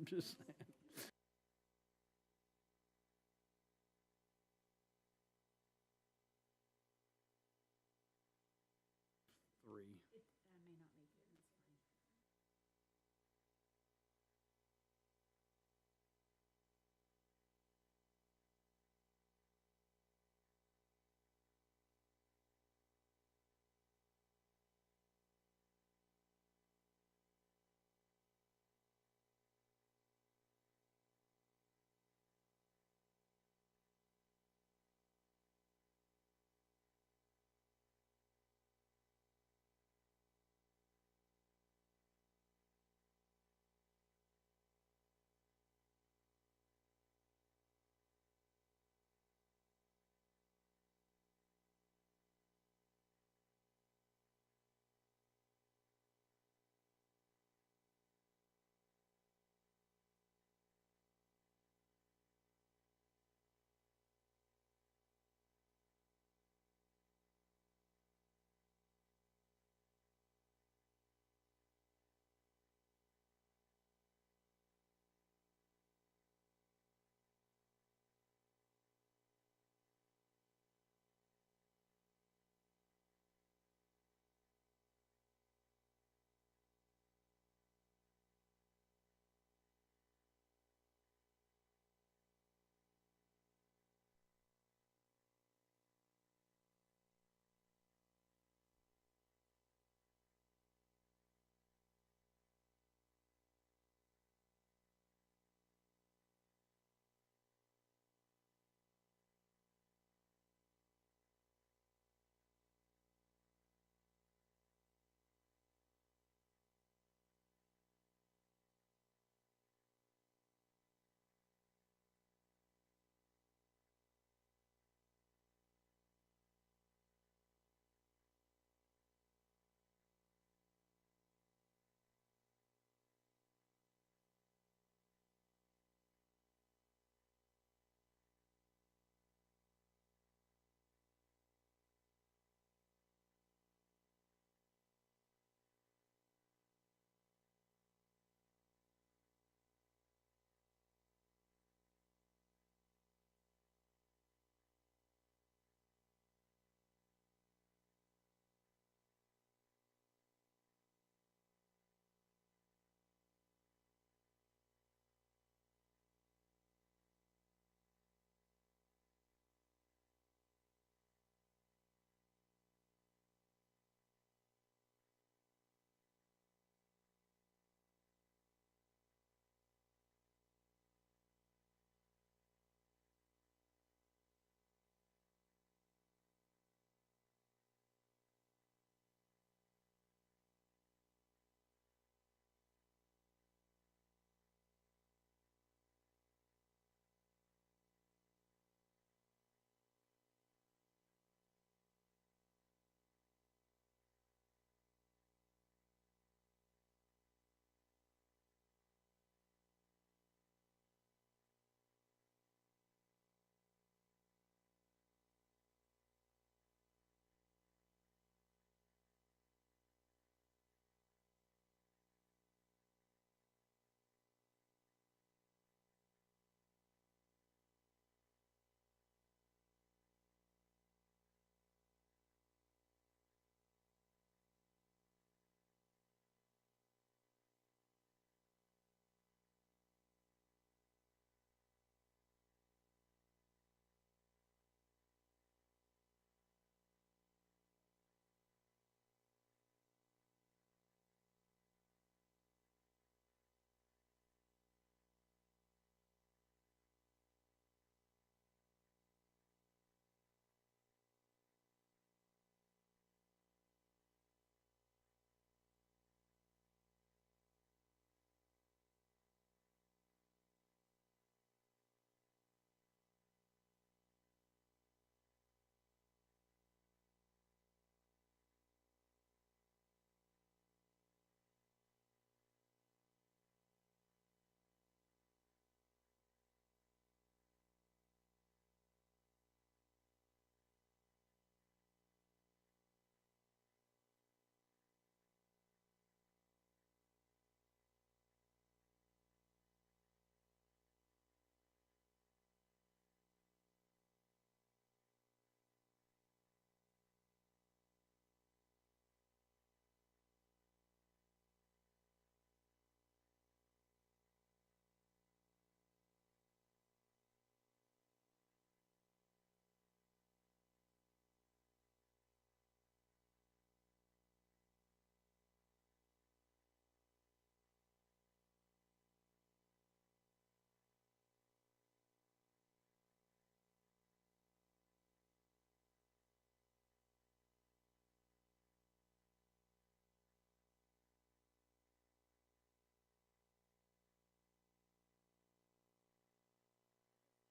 I'm just saying. Three. I may not make it, that's fine.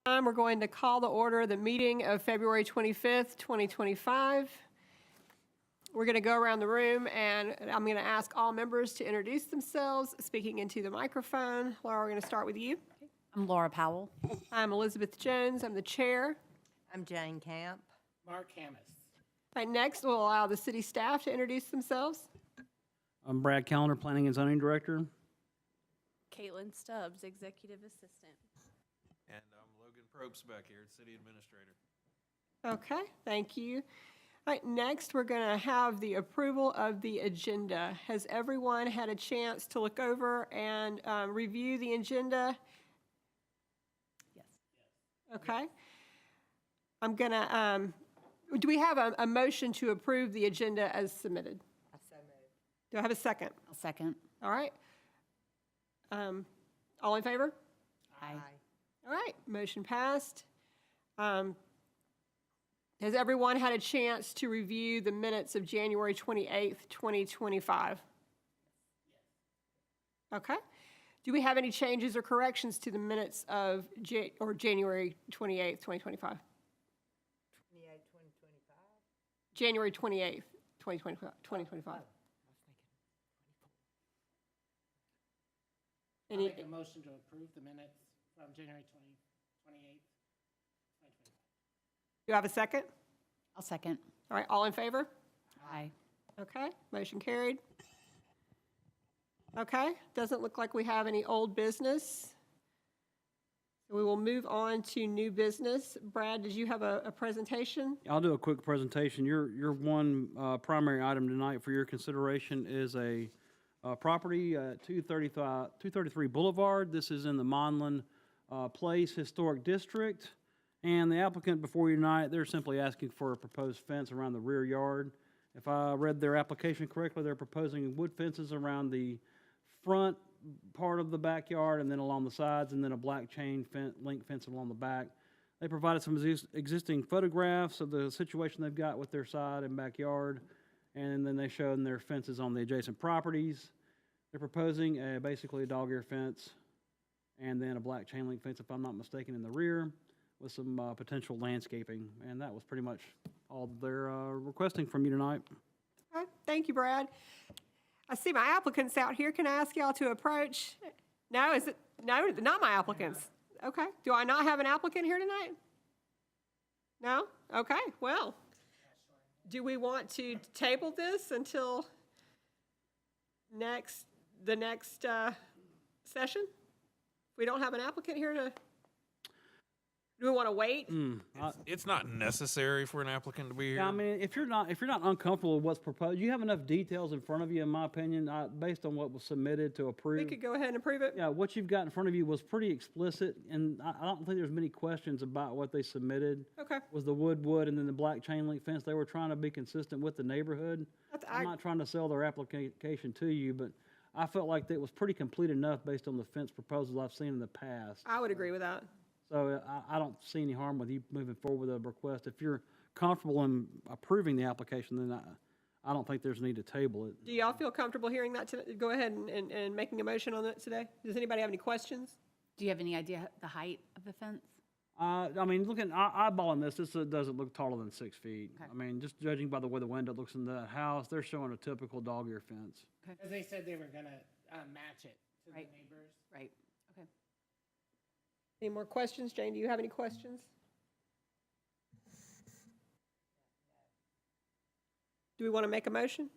We're going to call the order the meeting of February 25th, 2025. We're going to go around the room, and I'm going to ask all members to introduce themselves, speaking into the microphone. Laura, we're going to start with you. I'm Laura Powell. I'm Elizabeth Jones. I'm the chair. I'm Jane Camp. Mark Hamas. All right, next, we'll allow the city staff to introduce themselves. I'm Brad Callender, Planning and Zoning Director. Caitlin Stubbs, Executive Assistant. And I'm Logan Probst back here, City Administrator. Okay, thank you. All right, next, we're going to have the approval of the agenda. Has everyone had a chance to look over and review the agenda? Yes. Okay. I'm going to, do we have a motion to approve the agenda as submitted? I so moved. Do I have a second? I'll second. All right. All in favor? Aye. All right, motion passed. Has everyone had a chance to review the minutes of January 28th, 2025? Okay. Do we have any changes or corrections to the minutes of January 28th, 2025? 2025. January 28th, 2025. I'll Any, make a motion to approve the minutes from January 28th, 2025. do you have a second? I'll second. All right, all in favor? Aye. Okay, motion carried. Okay, doesn't look like we have any old business. So we will move on to new business. Brad, did you have a presentation? I'll do a quick presentation. Your one primary item tonight for your consideration is a property at 233 Boulevard. This is in the Monlin Place Historic District. And the applicant before you tonight, they're simply asking for a proposed fence around the rear yard. If I read their application correctly, they're proposing wood fences around the front part of the backyard and then along the sides, and then a black chain link fence along the back. They provided some existing photographs of the situation they've got with their side and backyard, and then they showed their fences on the adjacent properties. They're proposing basically a dog ear fence and then a black chain link fence, if I'm not mistaken, in the rear with some potential landscaping. And that was pretty much all they're requesting from you tonight. All right, thank you, Brad. I see my applicants out here. Can I ask y'all to approach? No, is it? No, not my applicants. Okay. Do I not have an applicant here tonight? No? Okay, well, do we want to table this until the next session? We don't have an applicant here to, do we want to wait? It's not necessary for an applicant to be here. Yeah, I mean, if you're not uncomfortable with what's proposed, you have enough details in front of you, in my opinion, based on what was submitted to We approve. could go ahead and approve it? Yeah, what you've got in front of you was pretty explicit, and I don't think there's many questions about what they submitted. Okay. Was the wood, and then the black chain link fence. They were trying to be consistent with the neighborhood. I'm not trying to sell their application to you, but I felt like it was pretty complete enough based on the fence proposals I've seen in the past. I would agree with that. So I don't see any harm with you moving forward with a request. If you're comfortable in approving the application, then I don't think there's a need to table it. Do y'all feel comfortable hearing that today? Go ahead and making a motion on that today? Does anybody have any questions? Do you have any idea the height of the fence? I mean, eyeballing this doesn't look taller than 6 feet. Okay. I mean, just judging by the way the window looks in the house, they're showing a typical dog ear fence. As they said they were gonna match it to Right. the neighbors. Right. Okay. Any more questions? Jane, do you have any questions? Do we want to make a motion?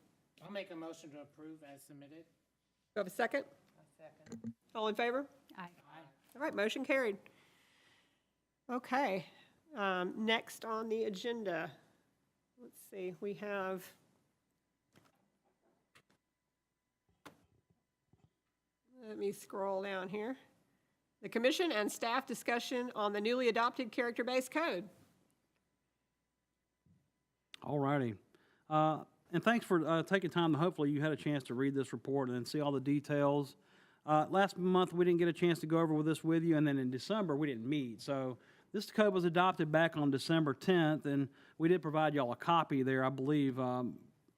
I'll make a motion to approve as submitted. Do you have a second? I second. All in favor? Aye. All right, motion carried. Okay, next on the agenda, let's see, we have let me scroll down here. The commission and staff discussion on the newly adopted character-based code. All righty. And thanks for taking time. Hopefully you had a chance to read this report and see all the details. Last month, we didn't get a chance to go over this with you, and then in December, we didn't meet. So this code was adopted back on December 10th, and we did provide y'all a copy there, I believe.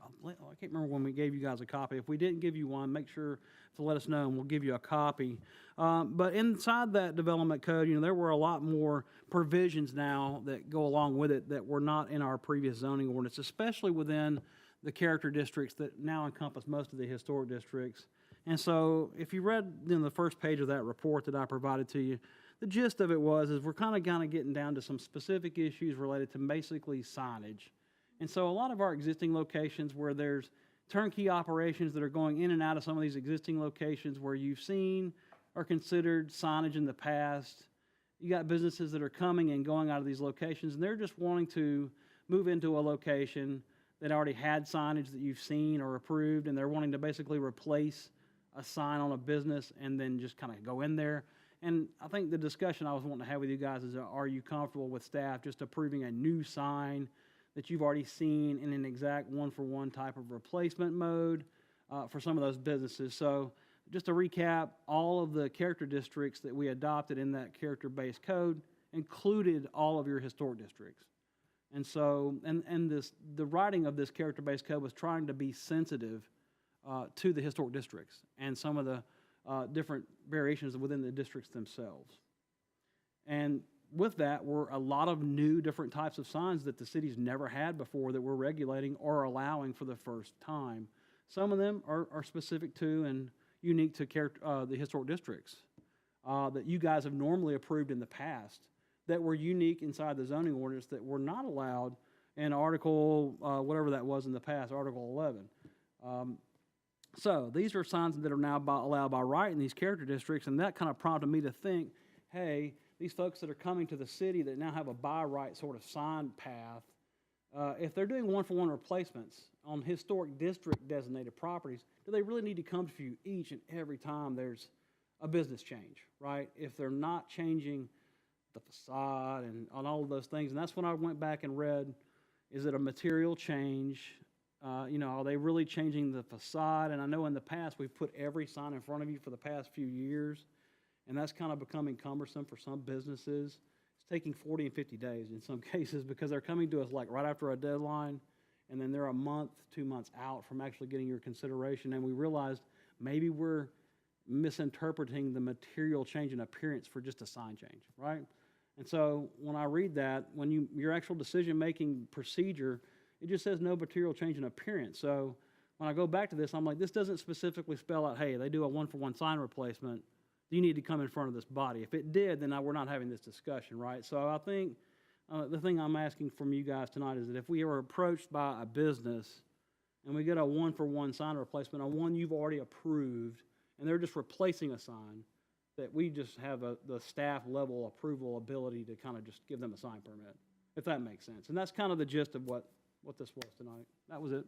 I can't remember when we gave you guys a copy. If we didn't give you one, make sure to let us know and we'll give you a copy. But inside that development code, you know, there were a lot more provisions now that go along with it that were not in our previous zoning ordinance, especially within the character districts that now encompass most of the historic districts. And so if you read the first page of that report that I provided to you, the gist of it is we're kind of getting down to some specific issues related to basically signage. And so a lot of our existing locations where there's turnkey operations that are going in and out of some of these existing locations where you've seen or considered signage in the past, you got businesses that are coming and going out of these locations, and they're just wanting to move into a location that already had signage that you've seen or approved, and they're wanting to basically replace a sign on a business and then just kind of go in there. And I think the discussion I was wanting to have with you guys is, are you comfortable with staff just approving a new sign that you've already seen in an exact one-for-one type of replacement mode for some of those businesses? So just to recap, all of the character districts that we adopted in that character-based code included all of your historic districts. And so, the writing of this character-based code was trying to be sensitive to the historic districts and some of the different variations within the districts themselves. And with that were a lot of new different types of signs that the city's never had before that we're regulating or allowing for the first time. Some of them are specific to and unique to the historic districts that you guys have normally approved in the past, that were unique inside the zoning ordinance that were not allowed in Article, whatever that was in the past, Article 11. So these are signs that are now allowed by right in these character districts, and that kind of prompted me to think, hey, these folks that are coming to the city that now have a by right sort of sign path, if they're doing one-for-one replacements on historic district designated properties, do they really need to come to you each and every time there's a business change, right? If they're not changing the facade and on all of those things. And that's when I went back and read, is it a material change? Are they really changing the facade? And I know in the past we've put every sign in front of you for the past few years, and that's kind of becoming cumbersome for some businesses. It's taking 40 and 50 days in some cases because they're coming to us like right after a deadline, and then they're a month, 2 months out from actually getting your consideration. And we realized maybe we're misinterpreting the material change in appearance for just a sign change, right? And so when I read that, when your actual decision-making procedure, it just says no material change in appearance. So when I go back to this, I'm like, this doesn't specifically spell out, hey, they do a one-for-one sign replacement. You need to come in front of this body. If it did, then we're not having this discussion, right? So I think the thing I'm asking from you guys tonight is that if we are approached by a business and we get a one-for-one sign replacement on one you've already approved, and they're just replacing a sign, that we just have the staff level approval ability to kind of just give them a sign permit, if that makes sense. And that's kind of the gist of what this was tonight. That was it.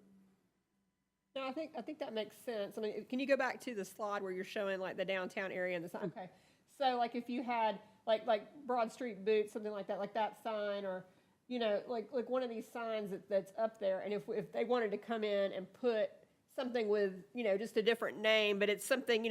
No, I think that makes sense. I mean, can you go back to the slide where you're showing like the downtown area and the sign? Okay. So like if you had like Broad Street Boots, something like that sign, or, like one of these signs that's up there, and if they wanted to come in and put something with, just a different name, but it's something,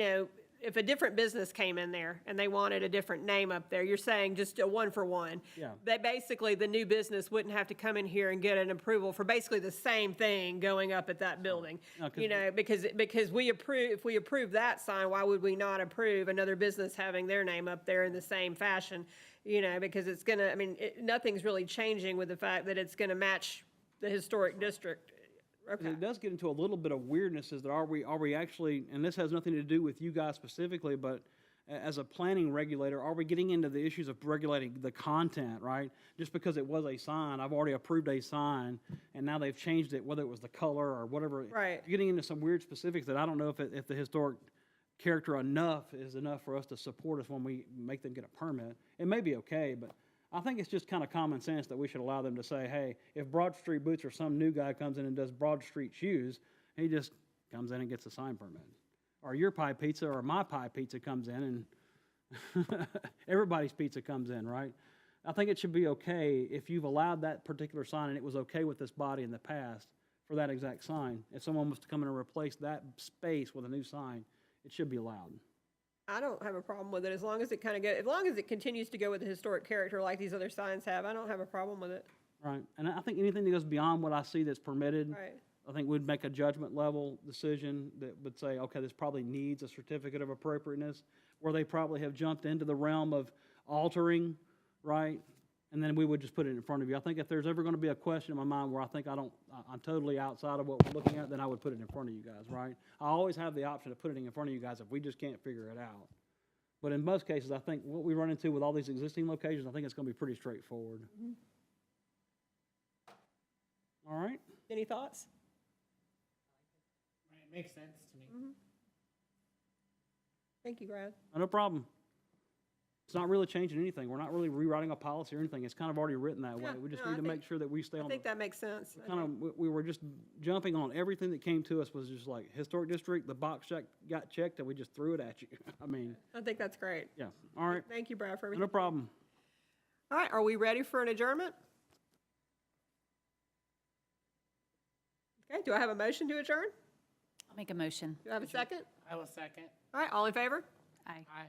if a different business came in there and they wanted a different name up there, you're saying just a one-for-one. Yeah. That basically the new business wouldn't have to come in here and get an approval for basically the same thing going up at that building. No, 'cause Because if we approve that sign, why would we not approve another business having their name up there in the same fashion? Because it's gonna, nothing's really changing with the fact that it's gonna match the historic district. Okay. It does get into a little bit of weirdness, is that are we actually, and this has nothing to do with you guys specifically, but as a planning regulator, are we getting into the issues of regulating the content, right? Just because it was a sign, I've already approved a sign, and now they've changed it, whether it was the color or whatever. Right. You're getting into some weird specifics that I don't know if the historic character is enough for us to support us when we make them get a permit. It may be okay, but I think it's just kind of common sense that we should allow them to say, hey, if Broad Street Boots or some new guy comes in and does Broad Street Shoes, he just comes in and gets a sign permit. Or your pie pizza or my pie pizza comes in, and everybody's pizza comes in, right? I think it should be okay if you've allowed that particular sign and it was okay with this body in the past for that exact sign. If someone was to come in and replace that space with a new sign, it should be allowed. I don't have a problem with it as long as it as long as it continues to go with the historic character like these other signs have. I don't have a problem with it. Right, and I think anything that goes beyond what I see that's permitted, Right. I think we'd make a judgment level decision that would say, okay, this probably needs a certificate of appropriateness, where they probably have jumped into the realm of altering, right? And then we would just put it in front of you. I think if there's ever gonna be a question in my mind where I think I'm totally outside of what we're looking at, then I would put it in front of you guys, right? I always have the option of putting it in front of you guys if we just can't figure it out. But in most cases, I think what we run into with all these existing locations, I think it's gonna be pretty straightforward. All right? Any thoughts? Right, it makes sense to me. Thank you, Brad. No problem. It's not really changing anything. We're not really rewriting a policy or anything. It's kind of already written that way. Yeah, We just no, I need to think- make sure that we stay I on think the, that makes sense. kind of, we were just jumping on everything that came to us was just like historic district, the box check got checked and we just threw it at you. I mean, I think that's great. yeah, all right, Thank you, Brad, for no everything. problem. All right, are we ready for an adjournment? Okay, do I have a motion to adjourn? I'll make a motion. Do I have a second? I will second. All right, all in favor? Aye. Aye.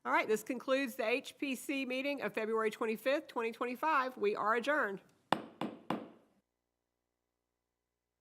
All right, this concludes the HPC meeting of February 25th, 2025. We are adjourned.